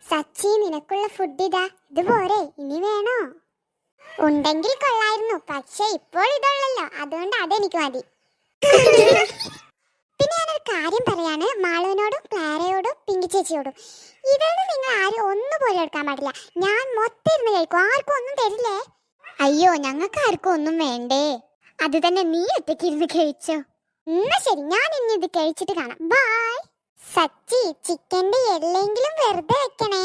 സച്ചി, നിനക്കുള്ള ഫുഡ് ഇതാ. ഇത് പോരെ, ഇനി വേണോ? ഉണ്ടെങ്കിൽ കൊള്ളായിരുന്നു, പക്ഷെ ഇപ്പോൾ ഇതുള്ളല്ലോ, അതുകൊണ്ട് അതെനിക്ക് മതി. പിന്നെ ഞാനൊരു കാര്യം പറയാണ്, മാളുവിനോടും ക്ലാരയോടും പിങ്കി ചേച്ചിയോടും, ഇതൊന്നും നിങ്ങൾ ആരും ഒന്നും പോലും എടുക്കാൻ പാടില്ല. ഞാൻ മൊത്തം ഇരുന്ന് കഴിക്കും, ആർക്കും ഒന്നും തരില്ലേ? അയ്യോ, ഞങ്ങൾക്ക് ആർക്കും ഒന്നും വേണ്ടേ. അത് തന്നെ നീ ഒറ്റയ്ക്ക് ഇരുന്ന് കഴിച്ചോ. എന്നാ ശരി, ഞാൻ ഇനി ഇത് കഴിച്ചിട്ട് കാണാം. ബൈ. സച്ചി, ചിക്കന്റെ എല്ലെങ്കിലും വെറുതെ വെക്കണേ.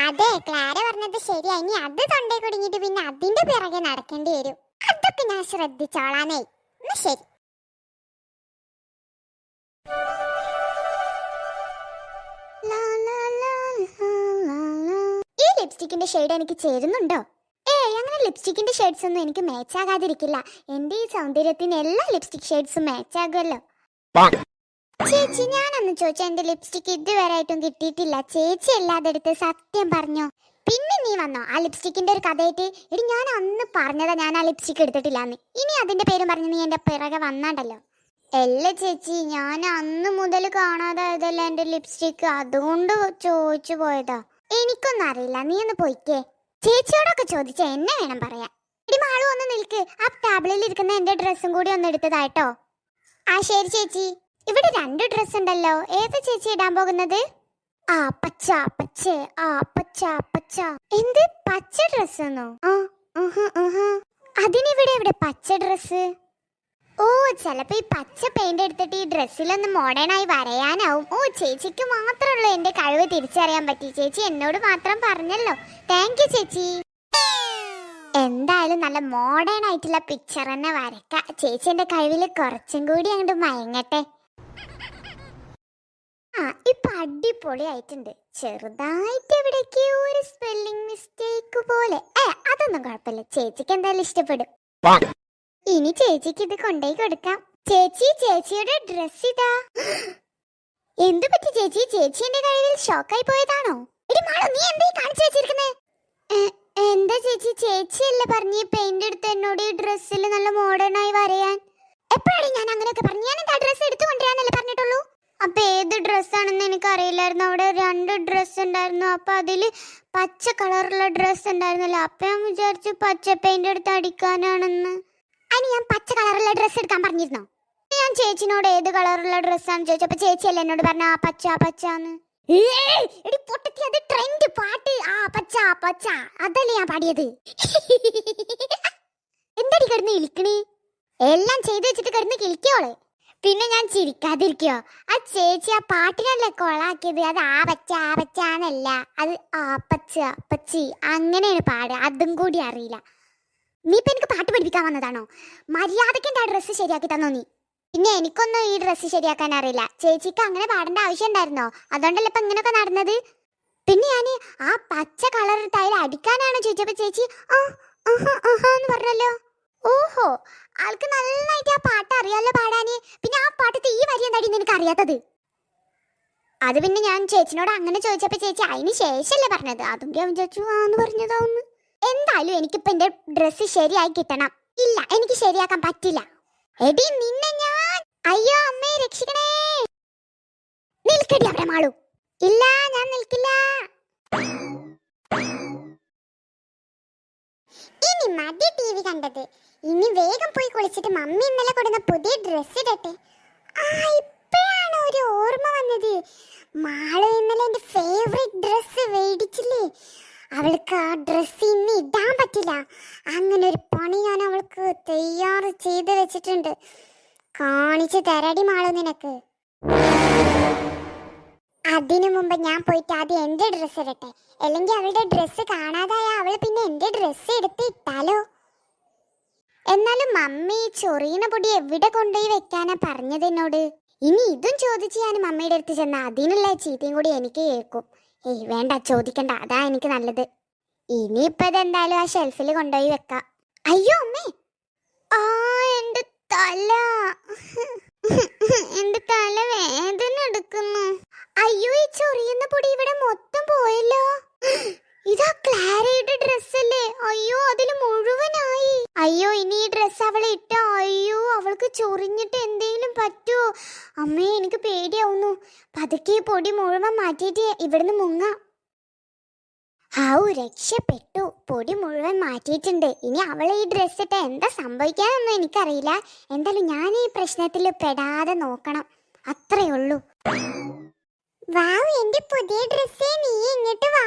അതെ, ക്ലാര പറഞ്ഞത് ശരിയാ. ഇനി അത് തൊണ്ടേ കുടുങ്ങിട്ട് പിന്നെ അതിന്റെ പിറകെ നടക്കേണ്ടി വരും. അതൊക്കെ ഞാൻ ശ്രദ്ധിച്ചോളാനേ. എന്നാ ശരി. ഈ ലിപ്സ്റ്റിക്കിന്റെ ഷെയ്ഡ് എനിക്ക് ചേരുന്നുണ്ടോ? അങ്ങനെ ലിപ്സ്റ്റിക്കിന്റെ ഷെയ്ഡ്സ് ഒന്നും എനിക്ക് മാച്ച് ആകാതിരിക്കില്ല. എന്റെ ഈ സൗന്ദര്യത്തിന് എല്ലാ ലിപ്സ്റ്റിക് ഷെയ്ഡ്സും മാച്ച് ആകുമല്ലോ. ചേച്ചി, ഞാനൊന്ന് ചോദിച്ചാ, എന്റെ ലിപ്സ്റ്റിക് ഇതുവരെയായിട്ടും കിട്ടിയിട്ടില്ല. ചേച്ചി അല്ലാതെ എടുത്ത് സത്യം പറഞ്ഞോ? പിന്നെ നീ വന്നോ ആ ലിപ്സ്റ്റിക്കിന്റെ ഒരു കഥയായിട്ട്? എടി, ഞാൻ അന്ന് പറഞ്ഞതാ ഞാൻ ആ ലിപ്സ്റ്റിക് എടുത്തിട്ടില്ലാന്ന്. ഇനി അതിന്റെ പേരും പറഞ്ഞ് നീ എന്റെ പിറകെ വന്നാണ്ടല്ലോ. അല്ല ചേച്ചി, ഞാൻ അന്ന് മുതൽ കാണാതായതല്ല എന്റെ ലിപ്സ്റ്റിക്, അതുകൊണ്ട് ചോദിച്ചു പോയതാ. എനിക്കൊന്നും അറിയില്ല, നീ ഒന്ന് പോയിക്കേ. ചേച്ചിയോടൊക്കെ ചോദിച്ചാ എന്നെ വേണം പറയാൻ. എടി മാളു, ഒന്ന് നിൽക്ക്. ആ ടേബിളിൽ ഇരിക്കുന്ന എന്റെ ഡ്രസ്സും കൂടി ഒന്ന് എടുത്തതായിട്ടോ. ആ ശരി ചേച്ചി. ഇവിടെ 2 ഡ്രസ് ഉണ്ടല്ലോ, ഏതാ ചേച്ചി ഇടാൻ പോകുന്നത്? ആ പച്ച പച്ച, ആ പച്ച പച്ച. എന്ത് പച്ച ഡ്രസ് എന്നോ? അതിനിവിടെ എവിടെ പച്ച ഡ്രസ്? ഓ, ചിലപ്പോ ഈ പച്ച പെയിന്റ് എടുത്തിട്ട് ഈ ഡ്രസ്സിലൊന്ന് മോഡേൺ ആയി വരയാനാവും. ഓ, ചേച്ചിക്ക് മാത്രമല്ലോ എന്റെ കഴിവ് തിരിച്ചറിയാൻ പറ്റി. ചേച്ചി എന്നോട് മാത്രം പറഞ്ഞല്ലോ. താങ്ക് യു ചേച്ചി. എന്തായാലും നല്ല മോഡേൺ ആയിട്ടുള്ള പിക്ചർ തന്നെ വരക്ക. ചേച്ചി എന്റെ കഴിവില് കുറച്ചും കൂടി അങ്ങോട്ട് മയങ്ങട്ടെ. ഇപ്പൊ അടിപൊളി ആയിട്ടുണ്ട്. ചെറുതായിട്ട് എവിടേക്ക് ഒരു സ്പെല്ലിംഗ് മിസ്റ്റേക്ക് പോലെ. അതൊന്നും കുഴപ്പമില്ല, ചേച്ചിക്ക് എന്തായാലും ഇഷ്ടപ്പെടും. ഇനി ചേച്ചിക്ക് ഇത് കൊണ്ടുപോയി കൊടുക്കാം. ചേച്ചി, ചേച്ചിയുടെ ഡ്രസ് ഇതാ. എന്തു പറ്റി ചേച്ചി? ചേച്ചി എന്റെ കഴിവിൽ ഷോക്കായി പോയതാണോ? നീ എന്താ കാണിച്ചു വെച്ചിരിക്കുന്നേ? എന്താ ചേച്ചി? ചേച്ചിയല്ലേ പറഞ്ഞ പെയിന്റ് എടുത്ത് എന്നോട് ഈ ഡ്രസ്സിൽ നല്ല മോഡേൺ ആയി വരയാൻ? എപ്പോഴാണ് ഞാൻ അങ്ങനെയൊക്കെ പറഞ്ഞു? ഞാൻ എന്താ ഡ്രസ്സ് എടുത്തു കൊണ്ടുവരാനല്ലേ പറഞ്ഞിട്ടുള്ളൂ. അപ്പൊ ഏത് ഡ്രസ്സാണെന്ന് എനിക്ക് അറിയില്ലായിരുന്നു. അവിടെ 2 ഡ്രസ്സ് ഉണ്ടായിരുന്നു. അപ്പൊ അതില് പച്ച കളറുള്ള ഡ്രസ്സ് ഉണ്ടായിരുന്നല്ലോ. അപ്പൊ ഞാൻ വിചാരിച്ചു പച്ച പെയിന്റ് എടുത്ത് അടിക്കാനാണെന്ന്. അതിന് ഞാൻ പച്ച കളറുള്ള ഡ്രസ്സ് എടുക്കാൻ പറഞ്ഞിരുന്നോ? ഞാൻ ചേച്ചിനോട് ഏത് കളറുള്ള ഡ്രസ്സാന്ന് ചോദിച്ചപ്പോ ചേച്ചിയല്ലേ എന്നോട് പറഞ്ഞ ആ പച്ച പച്ചാന്ന്. അത് ട്രെൻഡ് പാട്ട്. ആ പച്ച പച്ച, അതല്ലേ ഞാൻ പാടിയത്. എന്താടി കിടന്ന് ഇരിക്കണേ? എല്ലാം ചെയ്ത് വെച്ചിട്ട് കിടന്ന് കിളിക്കോള്. പിന്നെ ഞാൻ ചിരിക്കാതിരിക്കോ? ആ ചേച്ചി ആ പാട്ടിനല്ലേ കൊളാക്കിയത്. അത് ആ പച്ചാന്നല്ല, അത് ആ പച്ച പച്ചി അങ്ങനെയാണ് പാടുക. അതും കൂടി അറിയില്ല. നീ ഇപ്പൊ എനിക്ക് പാട്ട് പഠിപ്പിക്കാൻ വന്നതാണോ? മര്യാദയ്ക്ക് എന്റെ ആ ഡ്രസ്സ് ശരിയാക്കി തന്നോ നീ? പിന്നെ എനിക്കൊന്നും ഈ ഡ്രസ്സ് ശരിയാക്കാൻ അറിയില്ല. ചേച്ചിക്ക് അങ്ങനെ പാടേണ്ട ആവശ്യം ഉണ്ടായിരുന്നോ? അതുകൊണ്ടല്ലേ ഇപ്പൊ ഇങ്ങനെയൊക്കെ നടന്നത്. പിന്നെ ഞാൻ ആ പച്ച കളർ ടൈൽ അടിക്കാനാണ് ചോദിച്ചപ്പോ ചേച്ചി എന്ന് പറഞ്ഞല്ലോ. ഓഹോ, ആൾക്ക് നന്നായിട്ട് ആ പാട്ട് അറിയാലോ പാടാന്. പിന്നെ ആ പാട്ടത്തെ ഈ വരി എന്താടി നിനക്ക് അറിയാത്തത്? അത് പിന്നെ ഞാൻ ചേച്ചിനോട് അങ്ങനെ ചോദിച്ചപ്പോ ചേച്ചി അതിന് ശേഷല്ലേ പറഞ്ഞത്. അതും ഞാൻ വിചാരിച്ചു എന്ന് പറഞ്ഞതാവുന്നു. എന്തായാലും എനിക്കിപ്പോ എന്റെ ഡ്രസ്സ് ശരിയായി കിട്ടണം. ഇല്ല, എനിക്ക് ശരിയാക്കാൻ പറ്റില്ല. എടി നിന്നെ ഞാൻ, അയ്യോ അമ്മേ രക്ഷിക്കണേ. നിൽക്കടി അവിടെ മാളു. ഇല്ല, ഞാൻ നിൽക്കില്ല. ഇനി മതി ടിവി കണ്ടത്. ഇനി വേഗം പോയി കുളിച്ചിട്ട് മമ്മി ഇന്നലെ കൊടുന്ന പുതിയ ഡ്രസ്സ് ഇടട്ടെ. ഇപ്പോഴാണ് ഒരു ഓർമ്മ വന്നത്. മാളു ഇന്നലെ എന്റെ ഫേവറേറ്റ് ഡ്രസ്സ് മേടിച്ചില്ലേ, അവൾക്ക് ആ ഡ്രസ്സ് ഇന്ന് ഇടാൻ പറ്റില്ല. അങ്ങനെ ഒരു പണി ഞാൻ അവൾക്ക് തയ്യാർ ചെയ്ത് വെച്ചിട്ടുണ്ട്. കാണിച്ചു തരടി മാളു നിനക്ക്. അതിനു മുമ്പ് ഞാൻ പോയിട്ട് ആദ്യം എന്റെ ഡ്രസ്സ് ഇടട്ടെ. അല്ലെങ്കിൽ അവളുടെ ഡ്രസ്സ് കാണാതായ അവൾ പിന്നെ എന്റെ ഡ്രസ്സ് എടുത്ത് ഇട്ടാലോ. എന്നാലും മമ്മി ചൊറിയണ പൊടി എവിടെ കൊണ്ടുപോയി വെക്കാനാ പറഞ്ഞത് എന്നോട്? ഇനി ഇതും ചോദിച്ച് ഞാൻ മമ്മിയുടെ അടുത്ത് ചെന്ന അതിനുള്ള ചീത്തയും കൂടി എനിക്ക് കേൾക്കും. വേണ്ട, ചോദിക്കണ്ട, അതാ എനിക്ക് നല്ലത്. ഇനിയിപ്പോ ഇതെന്തായാലും ആ ഷെൽഫിൽ കൊണ്ടുപോയി വെക്കാം. അയ്യോ അമ്മേ, എന്റെ തല എന്റെ തല വേദന എടുക്കുന്നു. അയ്യോ, ഈ ചൊറിയുന്ന പൊടി ഇവിടെ മൊത്തം പോയല്ലോ. ഇതാ ക്ലാരയുടെ ഡ്രസ് അല്ലേ? അയ്യോ, അതില് മുഴുവനായി. അയ്യോ, ഇനി ഈ ഡ്രസ് അവളെ ഇട്ടോ? അയ്യോ, അവൾക്ക് ചൊറിഞ്ഞിട്ട് എന്തെങ്കിലും പറ്റുമോ? അമ്മേ, എനിക്ക് പേടിയാവുന്നു. പതുക്കെ പൊടി മുഴുവൻ മാറ്റിയിട്ട് ഇവിടുന്ന് മുങ്ങാം. ഹാവു രക്ഷപ്പെട്ടു. പൊടി മുഴുവൻ മാറ്റിയിട്ടുണ്ട്. ഇനി അവളെ ഈ ഡ്രസ് ഇട്ട് എന്താ സംഭവിക്കാനൊന്നും എനിക്കറിയില്ല. എന്തായാലും ഞാൻ ഈ പ്രശ്നത്തിൽ പെടാതെ നോക്കണം, അത്രേ ഉള്ളൂ. വാവ്, എന്റെ പുതിയ ഡ്രസ്സേ, നീ ഇങ്ങോട്ട് വാ.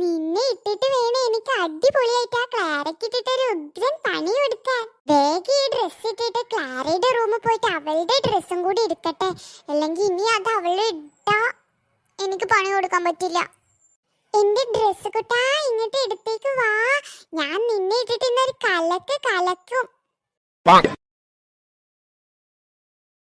നിന്നെ ഇട്ടിട്ട് വേണം എനിക്ക് അടിപൊളിയായിട്ട് ആ ക്ലാരയ്ക്ക് ഇട്ടിട്ട് ഒരു ഉഗ്രൻ പണി കൊടുക്കാൻ. വേഗം ഈ ഡ്രസ് ഇട്ടിട്ട് ക്ലാരയുടെ റൂമിൽ പോയിട്ട് അവളുടെ ഡ്രസ്സും കൂടി എടുക്കട്ടെ. അല്ലെങ്കിൽ ഇനി അത് അവള് ഇട്ടാ എനിക്ക് പണി കൊടുക്കാൻ പറ്റില്ല. എന്റെ ഡ്രസ് കുട്ടാ, ഇങ്ങോട്ട് എടുത്തേക്ക് വാ. ഞാൻ നിന്നെ ഇട്ടിട്ട് ഇന്നൊരു കലക്കും.